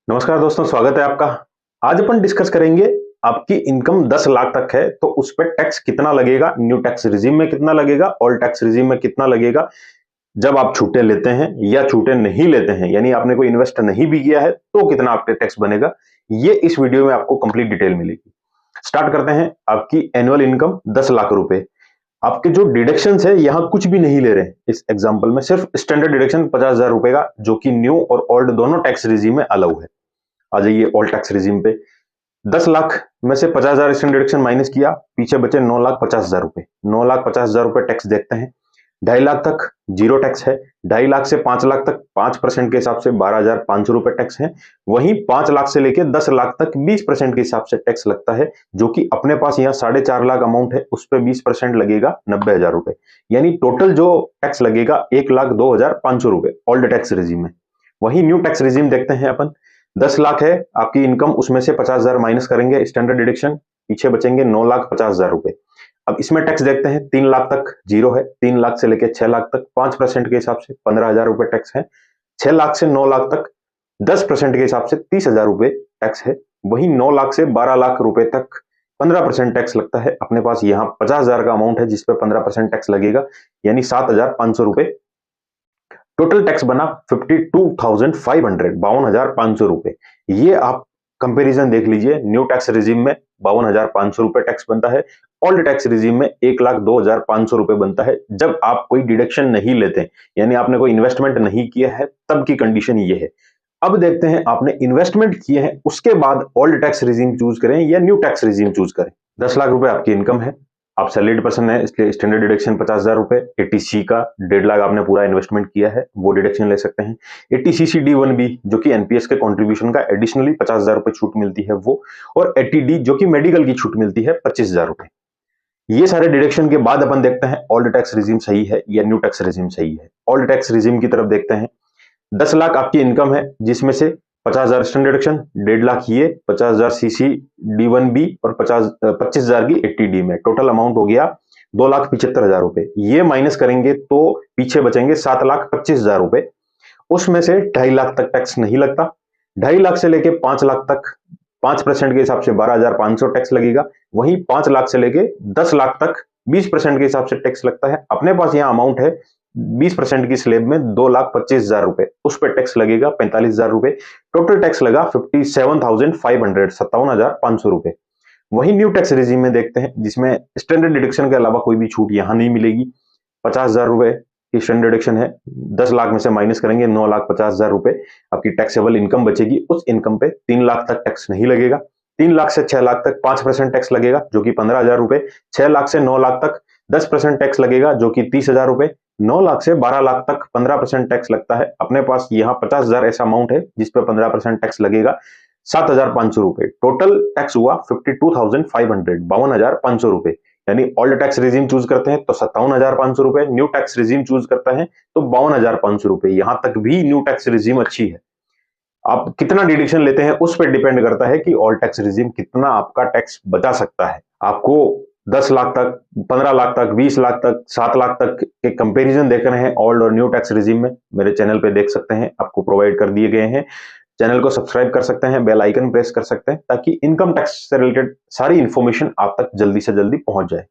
नमस्कार दोस्तों, स्वागत है आपका। आज अपन डिस्कस करेंगे आपकी इनकम 10 लाख तक है तो उस पर टैक्स कितना लगेगा, न्यू टैक्स रिजीम में कितना लगेगा, ओल्ड टैक्स रिजीम में कितना लगेगा। जब आप छूटे लेते हैं या छूटे नहीं लेते हैं, यानी आपने कोई इन्वेस्ट नहीं भी किया है तो कितना आपके टैक्स बनेगा, ये इस वीडियो में आपको कंप्लीट डिटेल मिलेगी। स्टार्ट करते हैं। आपकी एनुअल इनकम 10 लाख रुपए। आपके जो डिडक्शंस है यहाँ कुछ भी नहीं ले रहे हैं। इस एग्जांपल में सिर्फ स्टैंडर्ड डिडक्शन 50,000 रुपए का, जो कि न्यू और ओल्ड दोनों टैक्स रिजीम में अलाउ है। आ जाइए ओल्ड टैक्स रिजीम पे। 10 लाख में से 50,000 स्टैंडर्ड डिडक्शन माइनस किया, पीछे बचे 9,50,000 रुपए। 9,50,000 रुपए टैक्स देखते हैं। 2.5 लाख तक जीरो टैक्स है। 2.5 लाख से 5 लाख तक 5% के हिसाब से 12,500 रुपए टैक्स है। वहीं 5 लाख से लेकर 10 लाख तक 20% के हिसाब से टैक्स लगता है, जो कि अपने पास यहाँ 4.5 लाख अमाउंट है, उस पर 20% लगेगा 90,000 रुपए। यानी टोटल जो टैक्स लगेगा 1,02,500 रुपए ओल्ड टैक्स रिजीम में। वही न्यू टैक्स रिजीम देखते हैं अपन। 10 लाख है आपकी इनकम, उसमें से 50,000 माइनस करेंगे स्टैंडर्ड डिडक्शन, पीछे बचेंगे 9,50,000 रुपए। अब इसमें टैक्स देखते हैं। 3 लाख तक जीरो है, 3 लाख से लेकर 6 लाख तक 5% के हिसाब से 15,000 रुपए टैक्स है। 6 लाख से 9 लाख तक 10% के हिसाब से 30,000 रुपए टैक्स है। वहीं 9 लाख से 12 लाख रुपए तक 15% टैक्स लगता है। अपने पास यहाँ 50,000 का अमाउंट है जिसपे 15% टैक्स लगेगा, यानी 7,500 रुपए। टोटल टैक्स बना 52,500, 52,500 रुपए। ये आप कंपैरिजन देख लीजिए। न्यू टैक्स रिजीम में 52,500 रुपए टैक्स बनता है, ओल्ड टैक्स रिजीम में 1,02,500 रुपए बनता है, जब आप कोई डिडक्शन नहीं लेते, यानी आपने कोई इन्वेस्टमेंट नहीं किया है, तब की कंडीशन ये है। अब देखते हैं आपने इन्वेस्टमेंट किए हैं, उसके बाद ओल्ड टैक्स रिजीम चूज करें या न्यू टैक्स रिजीम चूज करें। 10 लाख रुपए आपकी इनकम है, आप सैलरीड पर्सन है, इसलिए स्टैंडर्ड डिडक्शन 50,000 रुपए। 80C का 1.5 लाख आपने पूरा इन्वेस्टमेंट किया है, वो डिडक्शन ले सकते हैं। 80CC D1B जो कि एनपीएस के कंट्रीब्यूशन का एडिशनली 50,000 रुपए छूट मिलती है वो, और 80D जो कि मेडिकल की छूट मिलती है 25,000 रुपए। ये सारे डिडक्शन के बाद अपन देखते हैं ओल्ड टैक्स रिजीम सही है या न्यू टैक्स रिजीम सही है। ओल्ड टैक्स रिजीम की तरफ देखते हैं। 10 लाख आपकी इनकम है, जिसमें से 50,000 स्टैंडर्ड डिडक्शन, 1.5 लाख ये, 50,000 सीसी D1B और 25,000 की 80D में टोटल अमाउंट हो गया 2,75,000 रुपए। ये माइनस करेंगे तो पीछे बचेंगे 7,25,000 रुपए। उसमें से 2.5 लाख तक टैक्स नहीं लगता। 2.5 लाख से लेके 5 लाख तक 5% के हिसाब से 12,500 टैक्स लगेगा। वहीं 5 लाख से लेके 10 लाख तक 20% के हिसाब से टैक्स लगता है। अपने पास यहाँ अमाउंट है 20% की स्लेब में 2,25,000 रुपए, उस पर टैक्स लगेगा 45,000 रुपए। टोटल टैक्स लगा 57,500, 57,500 रुपए। वही न्यू टैक्स रिजीम में देखते हैं, जिसमें स्टैंडर्ड डिडक्शन के अलावा कोई भी छूट यहां नहीं मिलेगी। 50,000 रुपए की स्टैंडर्ड डिडक्शन है, 10 लाख में से माइनस करेंगे 9,50,000 रुपए, आपकी टैक्सेबल इनकम बचेगी। उस इनकम पे 3 लाख तक टैक्स नहीं लगेगा। 3 लाख से 6 लाख तक 5% टैक्स लगेगा, जो कि 15,000 रुपए। 6 लाख से 9 लाख तक 10% टैक्स लगेगा, जो कि 30,000 रुपए। 9 लाख से 12 लाख तक 15% टैक्स लगता है। अपने पास यहाँ 50,000 ऐसा अमाउंट है जिसपे 15% टैक्स लगेगा, 7,500 रुपए। टोटल टैक्स हुआ 52,500, 52,500 रुपए। यानी ओल्ड टैक्स रिजीम चूज करते हैं तो 57,500 रुपए, न्यू टैक्स रिजीम चूज करते हैं तो 52,500 रुपए। यहां तक भी न्यू टैक्स रिजीम अच्छी है। आप कितना डिडक्शन लेते हैं उस पर डिपेंड करता है कि ओल्ड टैक्स रिजीम कितना आपका टैक्स बचा सकता है। आपको 10 लाख तक, 15 लाख तक, 20 लाख तक, 7 लाख तक के कंपैरिजन देख रहे हैं ओल्ड और न्यू टैक्स रिजीम में, मेरे चैनल पे देख सकते हैं, आपको प्रोवाइड कर दिए गए हैं। चैनल को सब्सक्राइब कर सकते हैं, बेल आइकन प्रेस कर सकते हैं, ताकि इनकम टैक्स से रिलेटेड सारी इंफॉर्मेशन आप तक जल्दी से जल्दी पहुंच जाए।